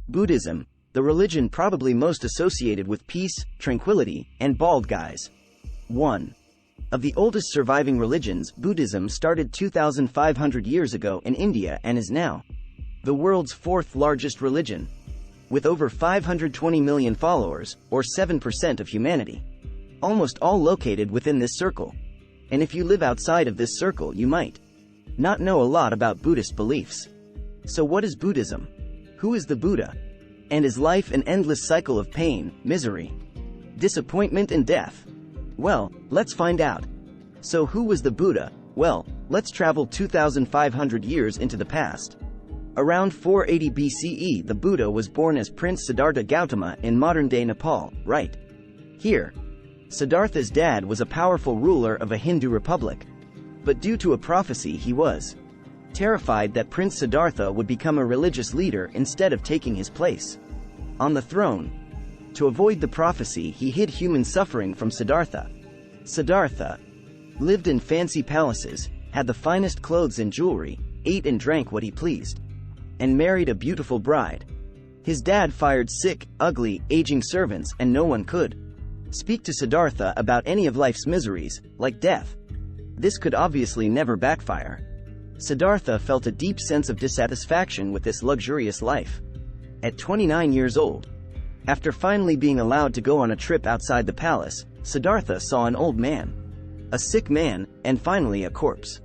Buddhism, the religion probably most associated with peace, tranquility, and bald guys. 1. Of the oldest surviving religions, Buddhism started 2,500 years ago in India and is now the world's fourth largest religion, with over 520 million followers, or 7% of humanity. Almost all located within this circle. And if you live outside of this circle, you might not know a lot about Buddhist beliefs. So what is Buddhism? Who is the Buddha? And is life an endless cycle of pain, misery, disappointment, and death? Well, let's find out. So who was the Buddha? Well, let's travel 2,500 years into the past. Around 480 BCE, the Buddha was born as Prince Siddhartha Gautama in modern-day Nepal, right here. Siddhartha's dad was a powerful ruler of a Hindu republic. But due to a prophecy, he was terrified that Prince Siddhartha would become a religious leader instead of taking his place on the throne. To avoid the prophecy, he hid human suffering from Siddhartha. Siddhartha lived in fancy palaces, had the finest clothes and jewelry, ate and drank what he pleased, and married a beautiful bride. His dad fired sick, ugly, aging servants, and no one could speak to Siddhartha about any of life's miseries, like death. This could obviously never backfire. Siddhartha felt a deep sense of dissatisfaction with this luxurious life. At 29 years old, after finally being allowed to go on a trip outside the palace, Siddhartha saw an old man, a sick man, and finally a corpse.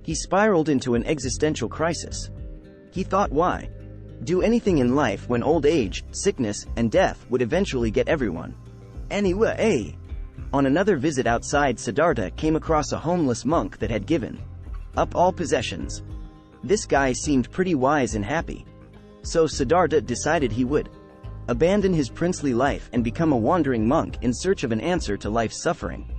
He spiraled into an existential crisis. He thought, why do anything in life when old age, sickness, and death would eventually get everyone? Anyway, on another visit outside, Siddhartha came across a homeless monk that had given up all possessions. This guy seemed pretty wise and happy. So Siddhartha decided he would abandon his princely life and become a wandering monk in search of an answer to life's suffering.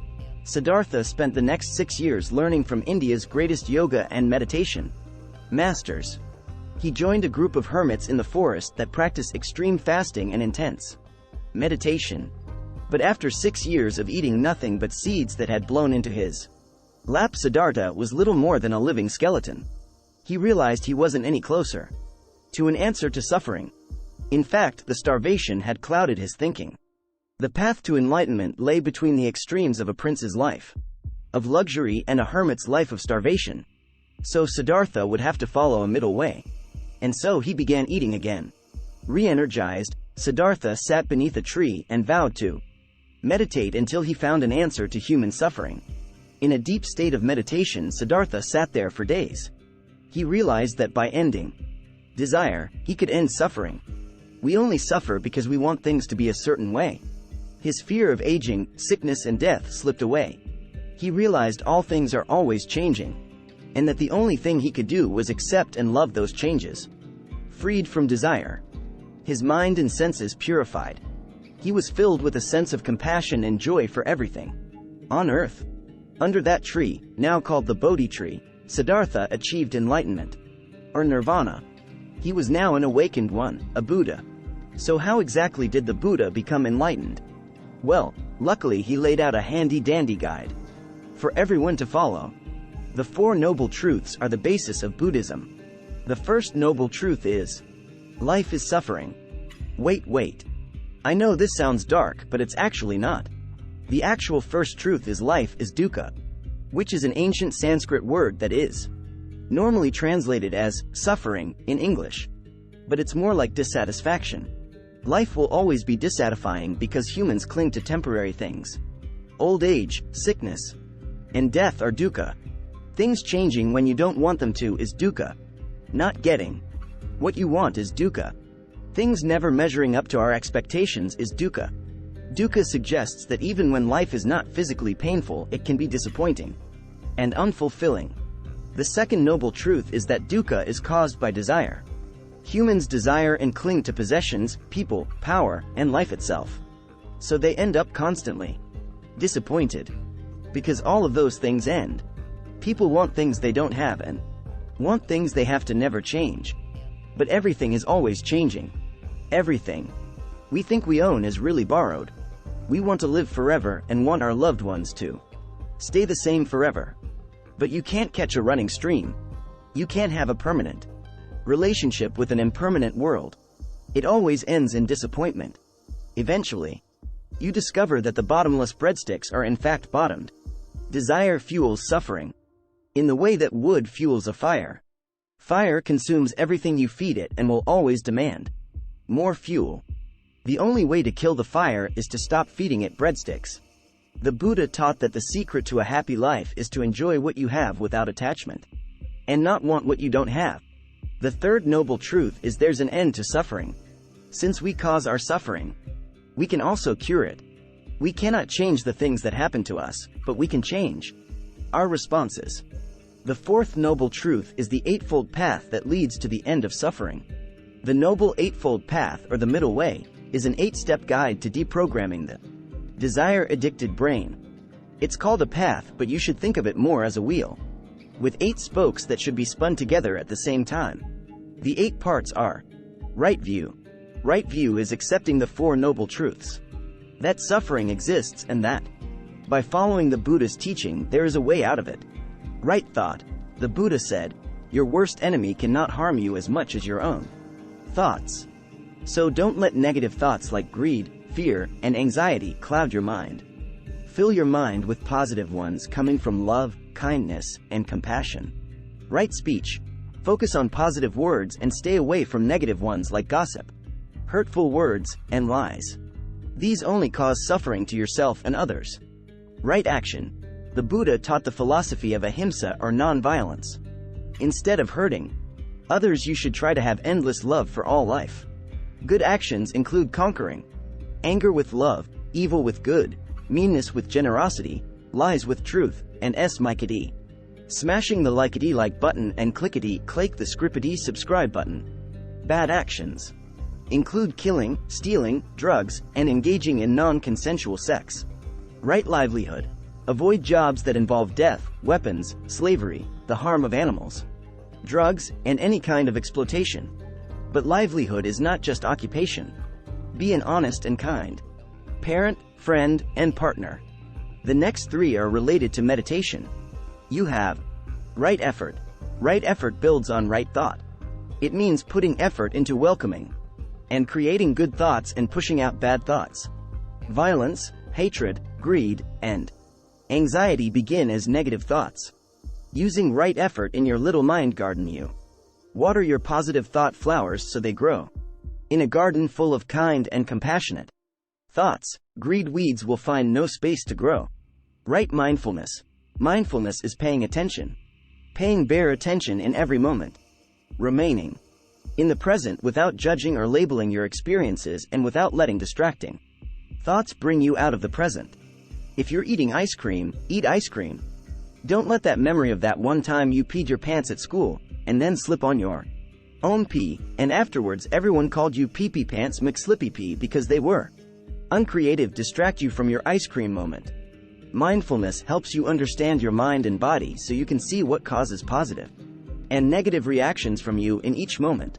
Siddhartha spent the next 6 years learning from India's greatest yoga and meditation masters. He joined a group of hermits in the forest that practiced extreme fasting and intense meditation. But after 6 years of eating nothing but seeds that had blown into his lap, Siddhartha was little more than a living skeleton. He realized he wasn't any closer to an answer to suffering. In fact, the starvation had clouded his thinking. The path to enlightenment lay between the extremes of a prince's life of luxury and a hermit's life of starvation. So Siddhartha would have to follow a middle way. And so he began eating again. Re-energized, Siddhartha sat beneath a tree and vowed to meditate until he found an answer to human suffering. In a deep state of meditation, Siddhartha sat there for days. He realized that by ending desire, he could end suffering. We only suffer because we want things to be a certain way. His fear of aging, sickness, and death slipped away. He realized all things are always changing, and that the only thing he could do was accept and love those changes. Freed from desire, his mind and senses purified, he was filled with a sense of compassion and joy for everything on earth. Under that tree, now called the Bodhi tree, Siddhartha achieved enlightenment, or Nirvana. He was now an awakened one, a Buddha. So how exactly did the Buddha become enlightened? Well, luckily he laid out a handy-dandy guide for everyone to follow. The 4 Noble Truths are the basis of Buddhism. The first noble truth is, life is suffering. Wait. I know this sounds dark, but it's actually not. The actual first truth is life is dukkha, which is an ancient Sanskrit word that is normally translated as suffering in English. But it's more like dissatisfaction. Life will always be dissatisfying because humans cling to temporary things. Old age, sickness, and death are dukkha. Things changing when you don't want them to is dukkha. Not getting what you want is dukkha. Things never measuring up to our expectations is dukkha. Dukkha suggests that even when life is not physically painful, it can be disappointing and unfulfilling. The second noble truth is that dukkha is caused by desire. Humans desire and cling to possessions, people, power, and life itself. So they end up constantly disappointed, because all of those things end. People want things they don't have and want things they have to never change. But everything is always changing. Everything we think we own is really borrowed. We want to live forever and want our loved ones to stay the same forever. But you can't catch a running stream. You can't have a permanent relationship with an impermanent world. It always ends in disappointment. Eventually, you discover that the bottomless breadsticks are in fact bottomed. Desire fuels suffering, in the way that wood fuels a fire. Fire consumes everything you feed it and will always demand more fuel. The only way to kill the fire is to stop feeding it breadsticks. The Buddha taught that the secret to a happy life is to enjoy what you have without attachment, and not want what you don't have. The third noble truth is there's an end to suffering. Since we cause our suffering, we can also cure it. We cannot change the things that happen to us, but we can change our responses. The fourth noble truth is the Eightfold Path that leads to the end of suffering. The Noble Eightfold Path, or the Middle Way, is an 8-step guide to deprogramming the desire-addicted brain. It's called a path, but you should think of it more as a wheel, with 8 spokes that should be spun together at the same time. The 8 parts are: right view. Right view is accepting the 4 noble truths. That suffering exists and that, by following the Buddha's teaching, there is a way out of it. Right thought. The Buddha said, your worst enemy cannot harm you as much as your own thoughts. So don't let negative thoughts like greed, fear, and anxiety cloud your mind. Fill your mind with positive ones coming from love, kindness, and compassion. Right speech. Focus on positive words and stay away from negative ones like gossip, hurtful words, and lies. These only cause suffering to yourself and others. Right action. The Buddha taught the philosophy of ahimsa, or non-violence. Instead of hurting others, you should try to have endless love for all life. Good actions include conquering anger with love, evil with good, meanness with generosity, lies with truth, and smikity. Smashing the likety-like button and clickety-clack the scrippity subscribe button. Bad actions include killing, stealing, drugs, and engaging in non-consensual sex. Right livelihood. Avoid jobs that involve death, weapons, slavery, the harm of animals, drugs, and any kind of exploitation. But livelihood is not just occupation. Be an honest and kind parent, friend, and partner. The next 3 are related to meditation. You have right effort. Right effort builds on right thought. It means putting effort into welcoming and creating good thoughts and pushing out bad thoughts. Violence, hatred, greed, and anxiety begin as negative thoughts. Using right effort in your little mind garden, you water your positive thought flowers so they grow. In a garden full of kind and compassionate thoughts, greed weeds will find no space to grow. Right mindfulness. Mindfulness is paying attention. Paying bare attention in every moment. Remaining in the present without judging or labeling your experiences and without letting distracting thoughts bring you out of the present. If you're eating ice cream, eat ice cream. Don't let that memory of that one time you peed your pants at school, and then slip on your own pee, and afterwards everyone called you pee-pee pants McSlippy pee because they were uncreative distract you from your ice cream moment. Mindfulness helps you understand your mind and body so you can see what causes positive and negative reactions from you in each moment.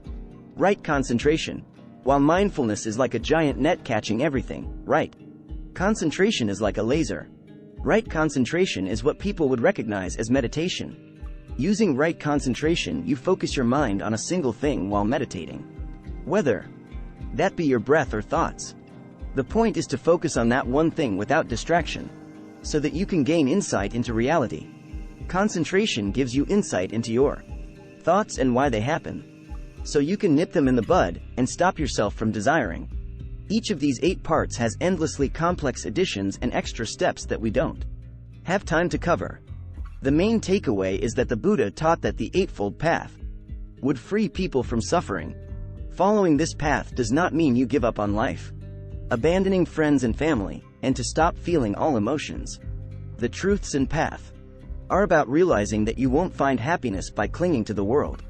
Right concentration. While mindfulness is like a giant net catching everything, right concentration is like a laser. Right concentration is what people would recognize as meditation. Using right concentration, you focus your mind on a single thing while meditating, whether that be your breath or thoughts. The point is to focus on that one thing without distraction, so that you can gain insight into reality. Concentration gives you insight into your thoughts and why they happen, so you can nip them in the bud and stop yourself from desiring. Each of these 8 parts has endlessly complex additions and extra steps that we don't have time to cover. The main takeaway is that the Buddha taught that the Eightfold Path would free people from suffering. Following this path does not mean you give up on life, abandoning friends and family, and to stop feeling all emotions. The truths and path are about realizing that you won't find happiness by clinging to the world.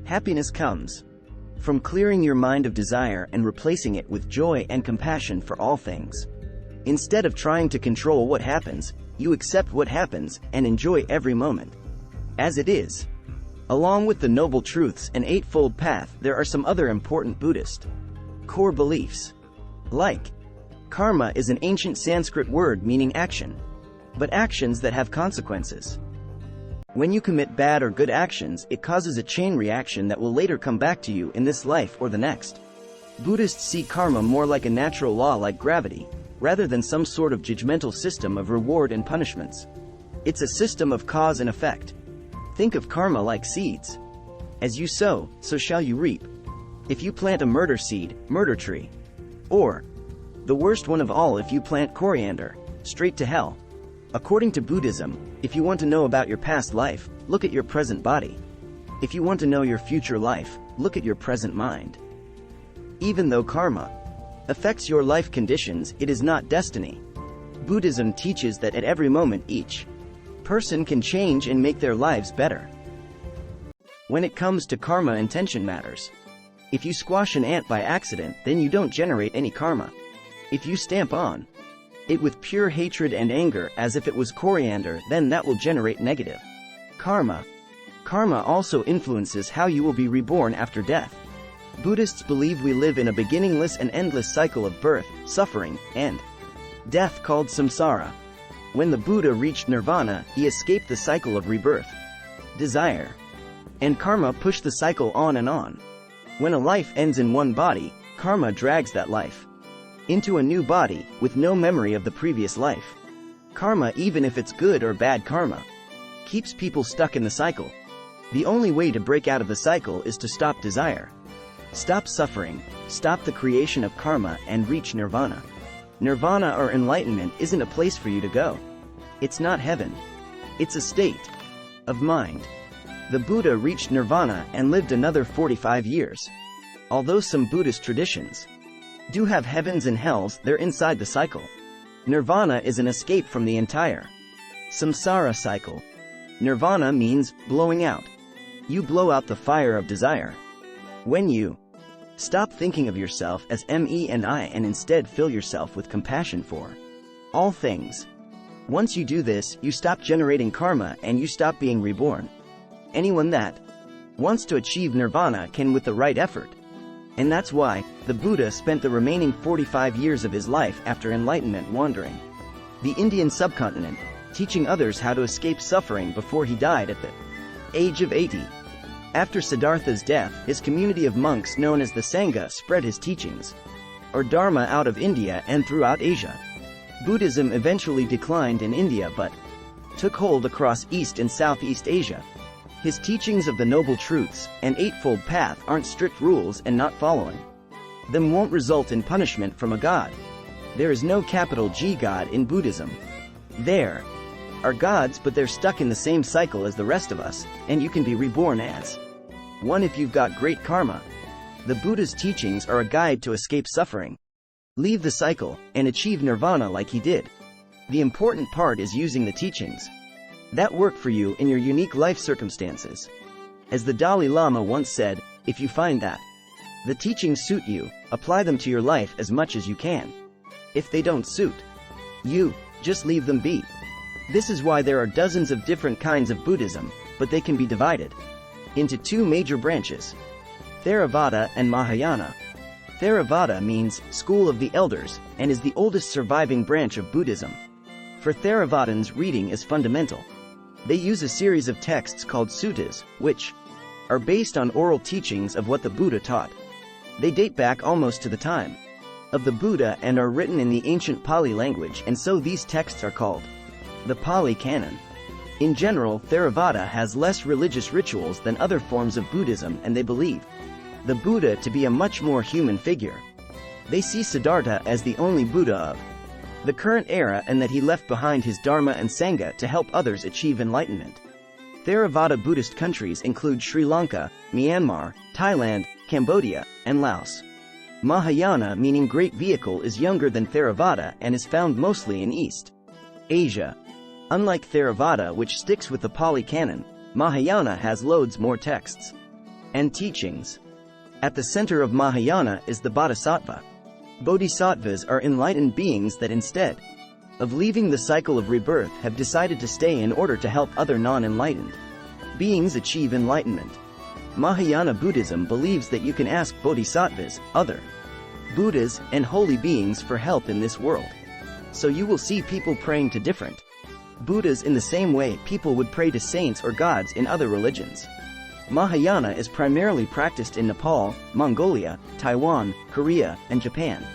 Happiness comes from clearing your mind of desire and replacing it with joy and compassion for all things. Instead of trying to control what happens, you accept what happens and enjoy every moment as it is. Along with the Noble Truths and Eightfold Path, there are some other important Buddhist core beliefs. Like, karma is an ancient Sanskrit word meaning action, but actions that have consequences. When you commit bad or good actions, it causes a chain reaction that will later come back to you in this life or the next. Buddhists see karma more like a natural law like gravity, rather than some sort of judgmental system of reward and punishments. It's a system of cause and effect. Think of karma like seeds. As you sow, so shall you reap. If you plant a murder seed, murder tree. Or, the worst one of all, if you plant coriander, straight to hell. According to Buddhism, if you want to know about your past life, look at your present body. If you want to know your future life, look at your present mind. Even though karma affects your life conditions, it is not destiny. Buddhism teaches that at every moment each person can change and make their lives better. When it comes to karma, intention matters. If you squash an ant by accident, then you don't generate any karma. If you stamp on it with pure hatred and anger as if it was coriander, then that will generate negative karma. Karma also influences how you will be reborn after death. Buddhists believe we live in a beginningless and endless cycle of birth, suffering, and death called samsara. When the Buddha reached Nirvana, he escaped the cycle of rebirth, desire, and karma push the cycle on and on. When a life ends in one body, karma drags that life into a new body, with no memory of the previous life. Karma, even if it's good or bad karma, keeps people stuck in the cycle. The only way to break out of the cycle is to stop desire, stop suffering, stop the creation of karma, and reach Nirvana. Nirvana or enlightenment isn't a place for you to go. It's not heaven. It's a state of mind. The Buddha reached Nirvana and lived another 45 years. Although some Buddhist traditions do have heavens and hells, they're inside the cycle. Nirvana is an escape from the entire samsara cycle. Nirvana means blowing out. You blow out the fire of desire. When you stop thinking of yourself as me and I and instead fill yourself with compassion for all things. Once you do this, you stop generating karma and you stop being reborn. Anyone that wants to achieve nirvana can with the right effort. And that's why the Buddha spent the remaining 45 years of his life after enlightenment wandering the Indian subcontinent, teaching others how to escape suffering before he died at the age of 80. After Siddhartha's death, his community of monks known as the Sangha spread his teachings, or Dharma, out of India and throughout Asia. Buddhism eventually declined in India but took hold across East and Southeast Asia. His teachings of the Noble Truths and Eightfold Path aren't strict rules, and not following them won't result in punishment from a god. There is no capital G God in Buddhism. There are gods, but they're stuck in the same cycle as the rest of us, and you can be reborn as one if you've got great karma. The Buddha's teachings are a guide to escape suffering, leave the cycle, and achieve nirvana like he did. The important part is using the teachings that work for you in your unique life circumstances. As the Dalai Lama once said, if you find that the teachings suit you, apply them to your life as much as you can. If they don't suit you, just leave them be. This is why there are dozens of different kinds of Buddhism, but they can be divided into two major branches: Theravada and Mahayana. Theravada means School of the Elders, and is the oldest surviving branch of Buddhism. For Theravadins, reading is fundamental. They use a series of texts called suttas, which are based on oral teachings of what the Buddha taught. They date back almost to the time of the Buddha and are written in the ancient Pali language, and so these texts are called the Pali Canon. In general, Theravada has less religious rituals than other forms of Buddhism, and they believe the Buddha to be a much more human figure. They see Siddhartha as the only Buddha of the current era, and that he left behind his Dharma and Sangha to help others achieve enlightenment. Theravada Buddhist countries include Sri Lanka, Myanmar, Thailand, Cambodia, and Laos. Mahayana, meaning great vehicle, is younger than Theravada and is found mostly in East Asia. Unlike Theravada, which sticks with the Pali Canon, Mahayana has loads more texts and teachings. At the center of Mahayana is the Bodhisattva. Bodhisattvas are enlightened beings that, instead of leaving the cycle of rebirth, have decided to stay in order to help other non-enlightened beings achieve enlightenment. Mahayana Buddhism believes that you can ask bodhisattvas, other Buddhas, and holy beings for help in this world. So you will see people praying to different Buddhas in the same way people would pray to saints or gods in other religions. Mahayana is primarily practiced in Nepal, Mongolia, Taiwan, Korea, and Japan.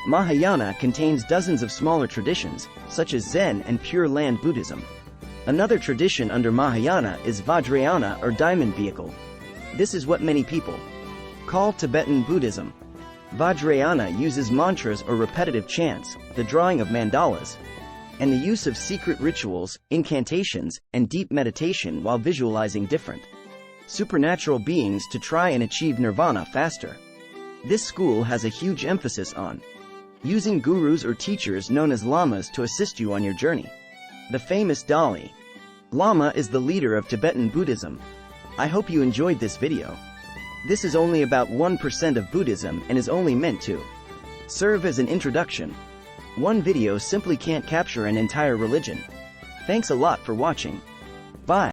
Mahayana contains dozens of smaller traditions, such as Zen and Pure Land Buddhism. Another tradition under Mahayana is Vajrayana or Diamond Vehicle. This is what many people call Tibetan Buddhism. Vajrayana uses mantras or repetitive chants, the drawing of mandalas, and the use of secret rituals, incantations, and deep meditation while visualizing different supernatural beings to try and achieve nirvana faster. This school has a huge emphasis on using gurus or teachers known as lamas to assist you on your journey. The famous Dalai Lama is the leader of Tibetan Buddhism. I hope you enjoyed this video. This is only about 1% of Buddhism and is only meant to serve as an introduction. One video simply can't capture an entire religion. Thanks a lot for watching. Bye.